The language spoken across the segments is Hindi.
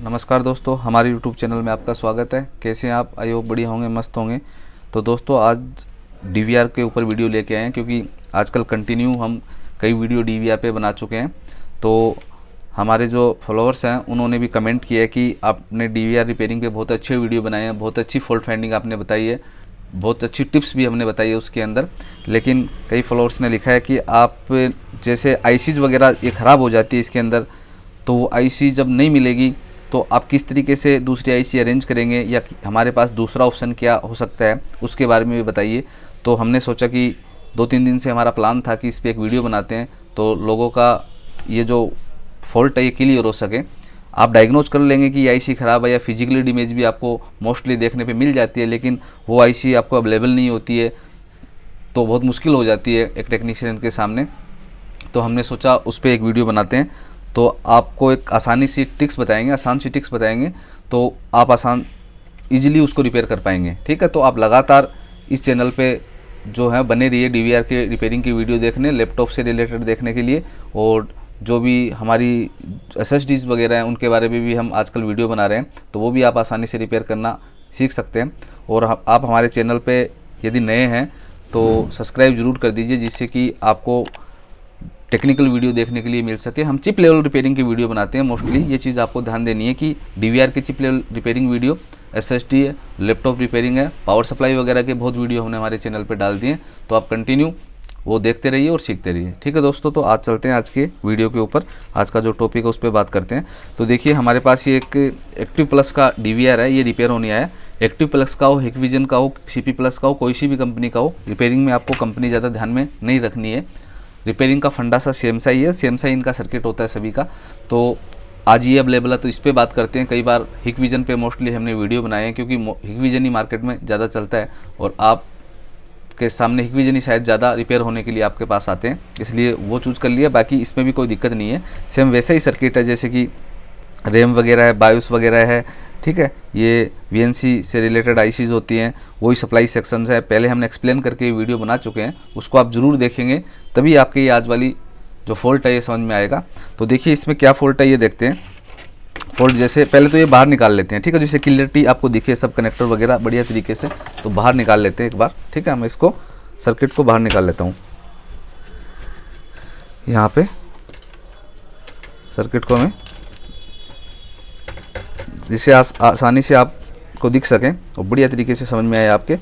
नमस्कार दोस्तों, हमारे YouTube चैनल में आपका स्वागत है। कैसे हैं आप? आई होप बढ़िया होंगे, मस्त होंगे। तो दोस्तों आज DVR के ऊपर वीडियो लेके आए हैं, क्योंकि आजकल कंटिन्यू हम कई वीडियो DVR पे बना चुके हैं। तो हमारे जो फॉलोअर्स हैं उन्होंने भी कमेंट किया है कि आपने DVR रिपेयरिंग पे बहुत अच्छे वीडियो बनाए हैं, बहुत अच्छी फॉल्ट फाइंडिंग आपने बताई है, बहुत अच्छी टिप्स भी हमने बताई है उसके अंदर। लेकिन कई फॉलोअर्स ने लिखा है कि आप जैसे ICs वगैरह ये ख़राब हो जाती है इसके अंदर, तो वो IC जब नहीं मिलेगी तो आप किस तरीके से दूसरी IC अरेंज करेंगे, या हमारे पास दूसरा ऑप्शन क्या हो सकता है उसके बारे में भी बताइए। तो हमने सोचा कि 2-3 दिन से हमारा प्लान था कि इस पर एक वीडियो बनाते हैं, तो लोगों का ये जो फॉल्ट है ये क्लियर हो सके। आप डायग्नोज कर लेंगे कि IC ख़राब है, या फिजिकली डैमेज भी आपको मोस्टली देखने पे मिल जाती है, लेकिन वो IC आपको अवेलेबल नहीं होती है, तो बहुत मुश्किल हो जाती है एक टेक्नीशियन के सामने। तो हमने सोचा उस पर एक वीडियो बनाते हैं। तो आपको एक आसानी सी टिक्स बताएंगे, आसान सी टिक्स बताएंगे, तो आप इजीली उसको रिपेयर कर पाएंगे। ठीक है, तो आप लगातार इस चैनल पे जो है बने रहिए DVR के रिपेयरिंग की वीडियो देखने, लैपटॉप से रिलेटेड देखने के लिए। और जो भी हमारी SSDs वगैरह हैं उनके बारे में भी हम आजकल वीडियो बना रहे हैं, तो वो भी आप आसानी से रिपेयर करना सीख सकते हैं। और आप हमारे चैनल पे यदि नए हैं तो सब्सक्राइब ज़रूर कर दीजिए, जिससे कि आपको टेक्निकल वीडियो देखने के लिए मिल सके। हम चिप लेवल रिपेयरिंग की वीडियो बनाते हैं मोस्टली। ये चीज़ आपको ध्यान देनी है कि DVR की chip level repairing video, SSD है, लैपटॉप रिपेयरिंग है, पावर सप्लाई वगैरह के बहुत वीडियो हमने हमारे चैनल पर डाल दिए हैं। तो आप कंटिन्यू वो देखते रहिए और सीखते रहिए। ठीक है दोस्तों, तो आज चलते हैं आज के वीडियो के ऊपर। आज का जो टॉपिक है उस पर बात करते हैं। तो देखिए हमारे पास ये एक एक्टिव प्लस का DVR है, ये रिपेयर होने आया है। एक्टिव प्लस का हो, हिकविजन का हो, CP प्लस का हो, कोई सी भी कंपनी का हो, रिपेयरिंग में आपको कंपनी ज़्यादा ध्यान में नहीं रखनी है। रिपेयरिंग का फंडा सा सेम सा ही है, सेम सा ही इनका सर्किट होता है सभी का। तो आज ये अवेलेबल है, तो इस पे बात करते हैं। कई बार हिकविजन पे मोस्टली हमने वीडियो बनाए हैं, क्योंकि हिकविजन ही मार्केट में ज़्यादा चलता है, और आप के सामने हिकविजन ही शायद ज़्यादा रिपेयर होने के लिए आपके पास आते हैं, इसलिए वो चूज़ कर लिया। बाकी इसमें भी कोई दिक्कत नहीं है, सेम वैसा ही सर्किट है जैसे कि रैम वगैरह है, बायोस वगैरह है। ठीक है, ये VNC से रिलेटेड ICs होती हैं, वही सप्लाई सेक्शंस है। पहले हमने एक्सप्लेन करके वीडियो बना चुके हैं, उसको आप ज़रूर देखेंगे, तभी आपके ये आज वाली जो फॉल्ट है ये समझ में आएगा। तो देखिए इसमें क्या फॉल्ट है ये देखते हैं। फॉल्ट जैसे पहले तो ये बाहर निकाल लेते हैं। ठीक है, जैसे क्लियरिटी आपको दिखे, सब कनेक्टर वगैरह बढ़िया तरीके से, तो बाहर निकाल लेते हैं एक बार। ठीक है, मैं इसको सर्किट को बाहर निकाल लेता हूँ। यहाँ पे सर्किट को मैं जिससे आसानी से आपको दिख सकें और बढ़िया तरीके से समझ में आए आपके।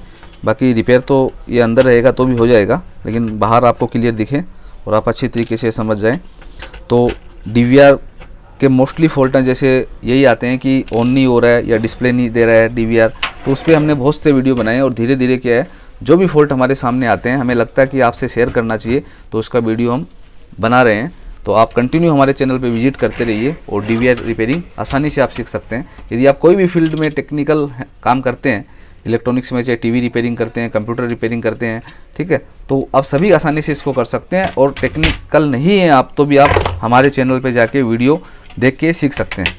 बाकी रिपेयर तो ये अंदर रहेगा तो भी हो जाएगा, लेकिन बाहर आपको क्लियर दिखे और आप अच्छी तरीके से समझ जाएं। तो DVR के मोस्टली फॉल्ट हैं जैसे यही आते हैं कि ऑन नहीं हो रहा है या डिस्प्ले नहीं दे रहा है DVR। तो उस पर हमने बहुत से वीडियो बनाए हैं, और धीरे धीरे क्या है, जो भी फॉल्ट हमारे सामने आते हैं हमें लगता है कि आपसे शेयर करना चाहिए, तो उसका वीडियो हम बना रहे हैं। तो आप कंटिन्यू हमारे चैनल पे विजिट करते रहिए, और DVR रिपेयरिंग आसानी से आप सीख सकते हैं। यदि आप कोई भी फील्ड में टेक्निकल काम करते हैं, इलेक्ट्रॉनिक्स में, चाहे TV रिपेयरिंग करते हैं, कंप्यूटर रिपेयरिंग करते हैं, ठीक है, तो आप सभी आसानी से इसको कर सकते हैं। और टेक्निकल नहीं है आप, तो भी आप हमारे चैनल पर जाके वीडियो देख के सीख सकते हैं।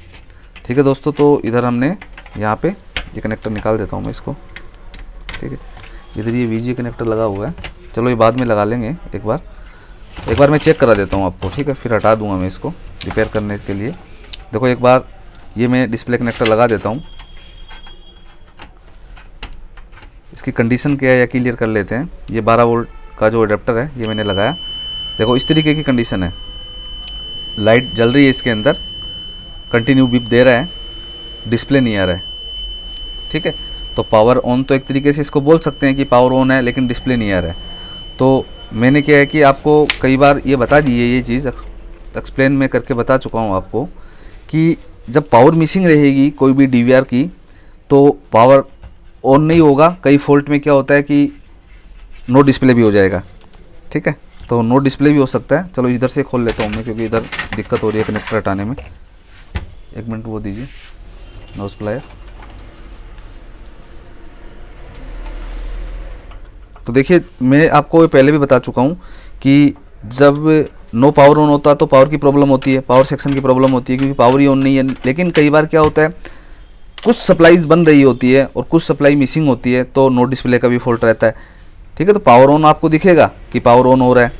ठीक है दोस्तों, तो इधर हमने यहाँ पे ये कनेक्टर निकाल देता हूँ मैं इसको। ठीक है, इधर ये VGA कनेक्टर लगा हुआ है, चलो ये बाद में लगा लेंगे। एक बार मैं चेक करा देता हूँ आपको। ठीक है, फिर हटा दूंगा मैं इसको रिपेयर करने के लिए। देखो एक बार ये मैं डिस्प्ले कनेक्टर लगा देता हूँ, इसकी कंडीशन क्या है या क्लियर कर लेते हैं। ये 12 वोल्ट का जो अडेप्टर है ये मैंने लगाया। देखो इस तरीके की कंडीशन है, लाइट जल रही है इसके अंदर, कंटिन्यू बिप दे रहा है, डिस्प्ले नहीं आ रहा है। ठीक है, तो पावर ऑन तो एक तरीके से इसको बोल सकते हैं कि पावर ऑन है, लेकिन डिस्प्ले नहीं आ रहा है। तो मैंने क्या है कि आपको कई बार ये बता दी है, ये चीज़ एक्सप्लेन मैं करके बता चुका हूँ आपको, कि जब पावर मिसिंग रहेगी कोई भी DVR की, तो पावर ऑन नहीं होगा। कई फॉल्ट में क्या होता है कि नो डिस्प्ले भी हो जाएगा। ठीक है, तो नो डिस्प्ले भी हो सकता है। चलो इधर से खोल लेता हूँ मैं, क्योंकि इधर दिक्कत हो रही है कनेक्टर हटाने में। एक मिनट वो दीजिए, नोज प्लायर। तो देखिए मैं आपको पहले भी बता चुका हूँ कि जब नो पावर ऑन होता तो पावर की प्रॉब्लम होती है, पावर सेक्शन की प्रॉब्लम होती है, क्योंकि पावर ही ऑन नहीं है। लेकिन कई बार क्या होता है, कुछ सप्लाईज बन रही होती है और कुछ सप्लाई मिसिंग होती है, तो नो डिस्प्ले का भी फॉल्ट रहता है। ठीक है, तो पावर ऑन आपको दिखेगा कि पावर ऑन हो रहा है,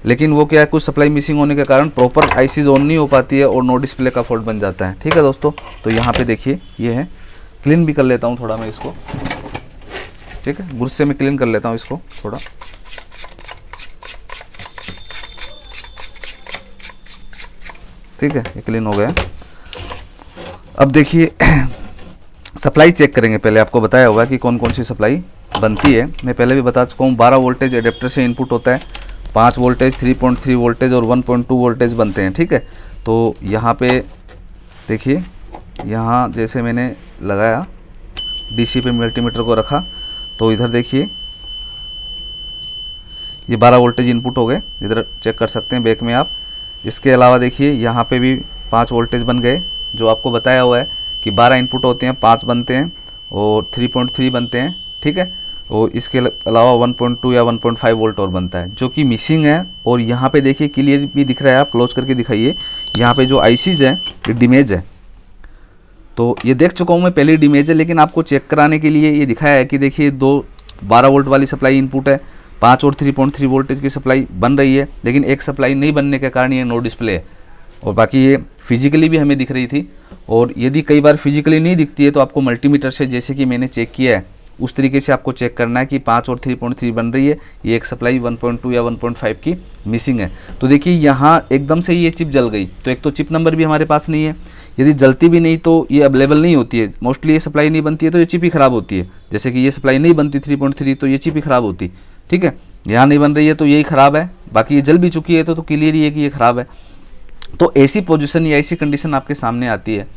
लेकिन वो क्या है, कुछ सप्लाई मिसिंग होने के कारण प्रॉपर आईसीज ऑन नहीं हो पाती है और नो डिस्प्ले का फॉल्ट बन जाता है। ठीक है दोस्तों, तो यहाँ पे देखिए ये है, क्लीन भी कर लेता हूँ थोड़ा मैं इसको। ठीक है, ब्रश से मैं क्लीन कर लेता हूँ इसको थोड़ा। ठीक है, ये क्लीन हो गया। अब देखिए सप्लाई चेक करेंगे। पहले आपको बताया होगा कि कौन कौन सी सप्लाई बनती है, मैं पहले भी बता चुका हूँ। 12 वोल्टेज एडेप्टर से इनपुट होता है, 5 वोल्टेज, 3.3 वोल्टेज और 1.2 वोल्टेज बनते हैं। ठीक है, तो यहाँ पे देखिए, यहाँ जैसे मैंने लगाया डीसी पे मल्टीमीटर को रखा, तो इधर देखिए ये 12 वोल्टेज इनपुट हो गए, इधर चेक कर सकते हैं बैक में आप। इसके अलावा देखिए यहाँ पे भी 5 वोल्टेज बन गए, जो आपको बताया हुआ है कि 12 इनपुट होते हैं, 5 बनते हैं और 3.3 बनते हैं। ठीक है, और इसके अलावा 1.2 या 1.5 वोल्ट और बनता है, जो कि मिसिंग है। और यहाँ पे देखिए क्लियर भी दिख रहा है, आप क्लोज करके दिखाइए। यहाँ पे जो आईसीज है ये डैमेज है, तो ये देख चुका हूँ मैं पहले डैमेज है, लेकिन आपको चेक कराने के लिए ये दिखाया है कि देखिए 12 वोल्ट वाली सप्लाई इनपुट है, 5 और 3.3 वोल्टेज की सप्लाई बन रही है, लेकिन एक सप्लाई नहीं बनने के कारण ये नो डिस्प्ले है। और बाकी ये फिजिकली भी हमें दिख रही थी। और यदि कई बार फिजिकली नहीं दिखती है तो आपको मल्टीमीटर से, जैसे कि मैंने चेक किया है, उस तरीके से आपको चेक करना है कि 5 और 3.3 बन रही है, ये एक सप्लाई 1.2 या 1.5 की मिसिंग है। तो देखिए यहाँ एकदम से ये चिप जल गई, तो एक तो चिप नंबर भी हमारे पास नहीं है, यदि जलती भी नहीं तो ये अवेलेबल नहीं होती है। मोस्टली ये सप्लाई नहीं बनती है तो ये चिप ही ख़राब होती है। जैसे कि ये सप्लाई नहीं बनती 3.3 तो ये चिप ही ख़राब होती। ठीक है, यहाँ नहीं बन रही है तो यही ख़राब है, बाकी ये जल भी चुकी है तो क्लियर ही है कि ये ख़राब है। तो ऐसी पोजीशन या ऐसी कंडीशन आपके सामने आती है,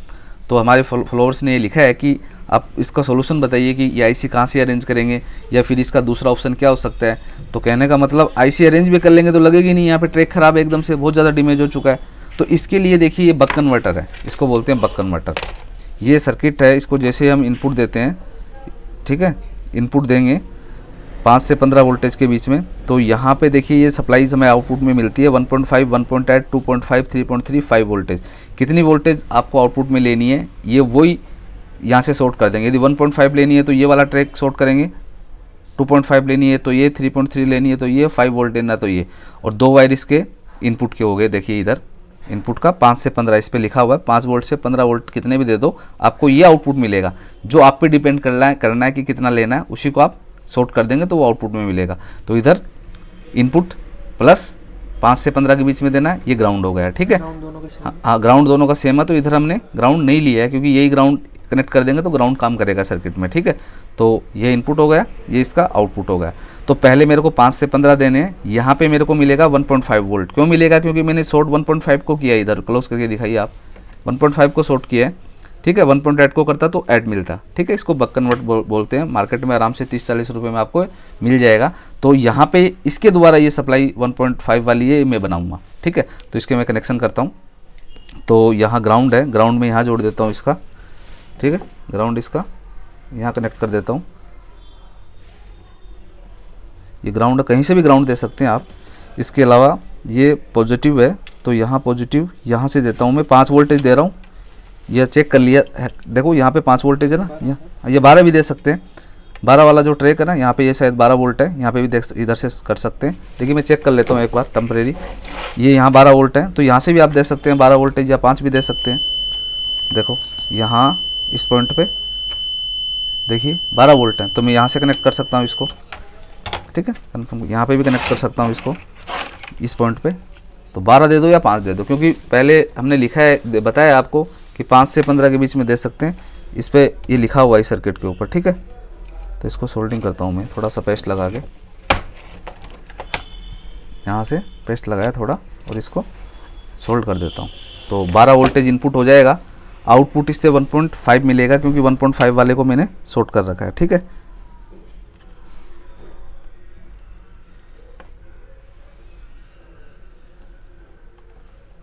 तो हमारे फॉलोअर्स ने ये लिखा है कि आप इसका सॉल्यूशन बताइए कि ये आईसी कहाँ से अरेंज करेंगे, या फिर इसका दूसरा ऑप्शन क्या हो सकता है। तो कहने का मतलब आईसी अरेंज भी कर लेंगे तो लगेगी नहीं, यहाँ पे ट्रैक ख़राब है, एकदम से बहुत ज़्यादा डैमेज हो चुका है। तो इसके लिए देखिए ये बक कन्वर्टर है, इसको बोलते हैं बक कन्वर्टर। ये सर्किट है, इसको जैसे हम इनपुट देते हैं, ठीक है, इनपुट देंगे 5 से 15 वोल्टेज के बीच में, तो यहाँ पे देखिए ये सप्लाईज हमें आउटपुट में मिलती है 1.5, 1.8, 2.5, 3.3, 5 वोल्टेज। कितनी वोल्टेज आपको आउटपुट में लेनी है ये वही यहाँ से शॉर्ट कर देंगे। यदि 1.5 लेनी है तो ये वाला ट्रैक शॉर्ट करेंगे, 2.5 लेनी है तो ये, 3.3 लेनी है तो ये, 5 वोल्ट लेना तो ये, और 2 वायर इसके इनपुट के हो गए। देखिए इधर इनपुट का 5 से 15 इस पर लिखा हुआ है, 5 वोल्ट से 15 वोल्ट कितने भी दे दो आपको ये आउटपुट मिलेगा। जो आप पे डिपेंड करना है कि कितना लेना है, उसी को आप शॉर्ट कर देंगे तो वो आउटपुट में मिलेगा। तो इधर इनपुट प्लस 5 से 15 के बीच में देना है, ये ग्राउंड हो गया। ठीक है, हाँ ग्राउंड दोनों का सेम है, तो इधर हमने ग्राउंड नहीं लिया है क्योंकि यही ग्राउंड कनेक्ट कर देंगे तो ग्राउंड काम करेगा सर्किट में। ठीक है, तो ये इनपुट हो गया, ये इसका आउटपुट हो गया। तो पहले मेरे को 5 से 15 देने हैं, यहाँ पे मेरे को मिलेगा 1.5 वोल्ट। क्यों मिलेगा? क्योंकि मैंने शॉर्ट 1.5 को किया, इधर क्लोज करके दिखाइए आप, 1.5 को शॉर्ट किया है। ठीक है, 1.8 को करता तो ऐड मिलता। ठीक है, इसको बक कन्वर्ट बोलते हैं, मार्केट में आराम से 30-40 रुपये में आपको मिल जाएगा। तो यहाँ पे इसके द्वारा ये सप्लाई 1.5 वाली है मैं बनाऊँगा। ठीक है, तो इसके मैं कनेक्शन करता हूँ। तो यहाँ ग्राउंड है, ग्राउंड में यहाँ जोड़ देता हूँ इसका। ठीक है, ग्राउंड इसका यहाँ कनेक्ट कर देता हूँ। ये ग्राउंड कहीं से भी ग्राउंड दे सकते हैं आप। इसके अलावा ये पॉजिटिव है तो यहाँ पॉजिटिव यहाँ से देता हूँ मैं, 5 वोल्टेज दे रहा हूँ। यह चेक कर लिया है, देखो यहाँ पे 5 वोल्टेज है ना, यहाँ ये 12 भी दे सकते हैं। 12 वाला जो ट्रैक है ना, यहाँ पे ये शायद 12 वोल्ट है, यहाँ पे भी देख इधर से कर सकते हैं। देखिए मैं चेक कर लेता हूँ एक बार टेम्परेरी, ये यहाँ 12 वोल्ट है तो यहाँ से भी आप दे सकते हैं 12 वोल्टेज, या 5 भी दे सकते हैं। देखो यहाँ इस पॉइंट पे देखिए 12 वोल्ट है तो मैं यहाँ से कनेक्ट कर सकता हूँ इसको। ठीक है, कन्फर्म यहाँ पे भी कनेक्ट कर सकता हूँ इसको इस पॉइंट पे। तो 12 दे दो या 5 दे दो, क्योंकि पहले हमने लिखा है, बताया आपको कि 5 से 15 के बीच में दे सकते हैं। इस पर ये लिखा हुआ है सर्किट के ऊपर। ठीक है, तो इसको सोल्डिंग करता हूँ मैं, थोड़ा सा पेस्ट लगा के, यहाँ से पेस्ट लगाया थोड़ा और इसको सोल्ड कर देता हूँ। तो 12 वोल्टेज इनपुट हो जाएगा, आउटपुट इससे 1.5 मिलेगा क्योंकि 1.5 वाले को मैंने शॉर्ट कर रखा है। ठीक है,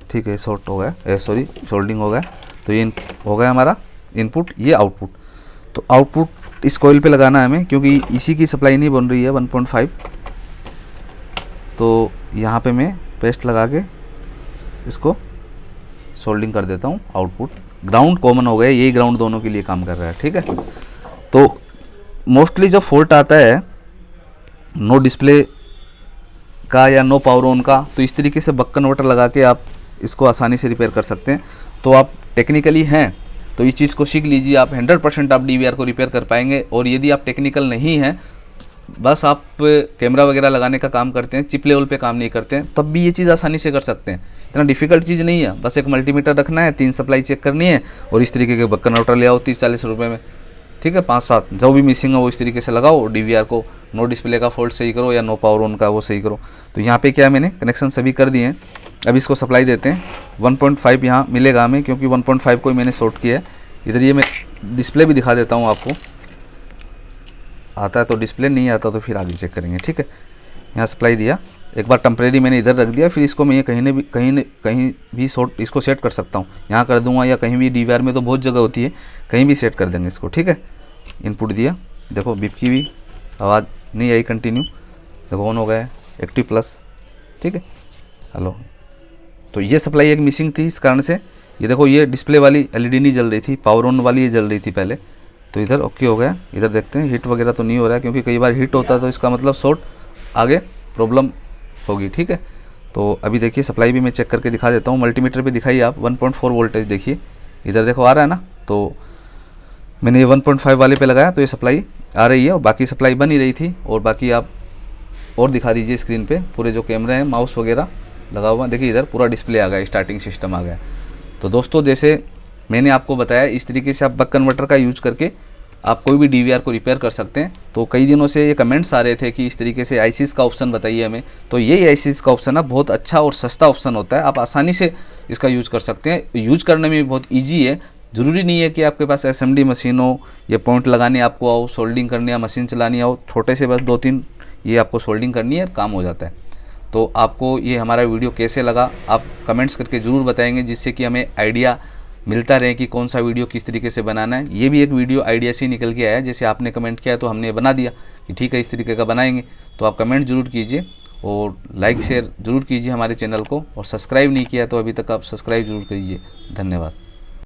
ठीक है, शॉर्ट हो गया, सॉरी सोल्डिंग हो गया। तो ये हो गया हमारा इनपुट, ये आउटपुट। तो आउटपुट इस कॉइल पे लगाना है हमें, क्योंकि इसी की सप्लाई नहीं बन रही है 1.5। तो यहाँ पे मैं पेस्ट लगा के इसको सोल्डिंग कर देता हूँ। आउटपुट ग्राउंड कॉमन हो गया, यही ग्राउंड दोनों के लिए काम कर रहा है। ठीक है, तो मोस्टली जब फॉल्ट आता है नो डिस्प्ले का या नो पावर ऑन का, तो इस तरीके से बक कन्वर्टर लगा के आप इसको आसानी से रिपेयर कर सकते हैं। तो आप टेक्निकली हैं तो इस चीज़ को सीख लीजिए, आप 100% आप DVR को रिपेयर कर पाएंगे। और यदि आप टेक्निकल नहीं हैं, बस आप कैमरा वगैरह लगाने का काम करते हैं, चिप लेवल पे काम नहीं करते हैं, तब भी ये चीज़ आसानी से कर सकते हैं। इतना डिफिकल्ट चीज़ नहीं है, बस एक मल्टीमीटर रखना है, 3 सप्लाई चेक करनी है और इस तरीके के बक कन्वर्टर ले आओ 30-40 रुपये में, ठीक है। 5-7 जो भी मिसिंग है वो इस तरीके से लगाओ, DVR को नो डिस्प्ले का फॉल्ट सही करो या नो पावर ऑन का वो सही करो। तो यहाँ पे क्या, मैंने कनेक्शन सभी कर दिए हैं। अब इसको सप्लाई देते हैं। 1.5 यहाँ मिलेगा हमें, क्योंकि 1.5 को ही मैंने शॉर्ट किया है। इधर ये मैं डिस्प्ले भी दिखा देता हूँ आपको, आता है तो डिस्प्ले, नहीं आता तो फिर आगे चेक करेंगे, ठीक है। यहाँ सप्लाई दिया, एक बार टेम्परेरी मैंने इधर रख दिया, फिर इसको मैं ये कहीं भी शॉर्ट इसको सेट कर सकता हूँ, यहाँ कर दूंगा या कहीं भी। DVR में तो बहुत जगह होती है, कहीं भी सेट कर देंगे इसको, ठीक है। इनपुट दिया, देखो बीप की भी आवाज़ नहीं आई, कंटिन्यू, देखो ऑन हो गया है, एक्टिव प्लस, ठीक है। हेलो, तो ये सप्लाई एक मिसिंग थी, इस कारण से ये देखो ये डिस्प्ले वाली LED नहीं जल रही थी, पावर ऑन वाली ये जल रही थी पहले। तो इधर ओके हो गया। इधर देखते हैं हीट वगैरह तो नहीं हो रहा है, क्योंकि कई बार हीट होता है तो इसका मतलब शॉर्ट आगे प्रॉब्लम होगी, ठीक है। तो अभी देखिए सप्लाई भी मैं चेक करके दिखा देता हूँ। मल्टीमीटर पे दिखाइए आप 1.4 वोल्टेज देखिए, इधर देखो आ रहा है ना। तो मैंने ये 1.5 वाले पे लगाया तो ये सप्लाई आ रही है, और बाकी सप्लाई बन ही रही थी। और बाकी आप और दिखा दीजिए स्क्रीन पे पूरे जो कैमरे हैं, माउस वगैरह लगा हुआ, देखिए इधर पूरा डिस्प्ले आ गया, स्टार्टिंग सिस्टम आ गया। तो दोस्तों जैसे मैंने आपको बताया, इस तरीके से आप बक कन्वर्टर का यूज करके आप कोई भी DVR को रिपेयर कर सकते हैं। तो कई दिनों से ये कमेंट्स आ रहे थे कि इस तरीके से ICs का ऑप्शन बताइए हमें, तो यही ICs का ऑप्शन है, बहुत अच्छा और सस्ता ऑप्शन होता है। आप आसानी से इसका यूज कर सकते हैं, यूज करने में भी बहुत ईजी है। ज़रूरी नहीं है कि आपके पास SMD मशीन हो या पॉइंट लगाने आपको आओ, सोल्डिंग करनी या मशीन चलानी आओ, छोटे से बस 2-3 ये आपको सोल्डिंग करनी है, काम हो जाता है। तो आपको ये हमारा वीडियो कैसे लगा आप कमेंट्स करके ज़रूर बताएंगे, जिससे कि हमें आइडिया मिलता रहे कि कौन सा वीडियो किस तरीके से बनाना है। ये भी एक वीडियो आइडिया से निकल के आया, जैसे आपने कमेंट किया तो हमने बना दिया कि ठीक है इस तरीके का बनाएंगे। तो आप कमेंट ज़रूर कीजिए और लाइक शेयर ज़रूर कीजिए हमारे चैनल को, और सब्सक्राइब नहीं किया तो अभी तक आप सब्सक्राइब ज़रूर कीजिए। धन्यवाद।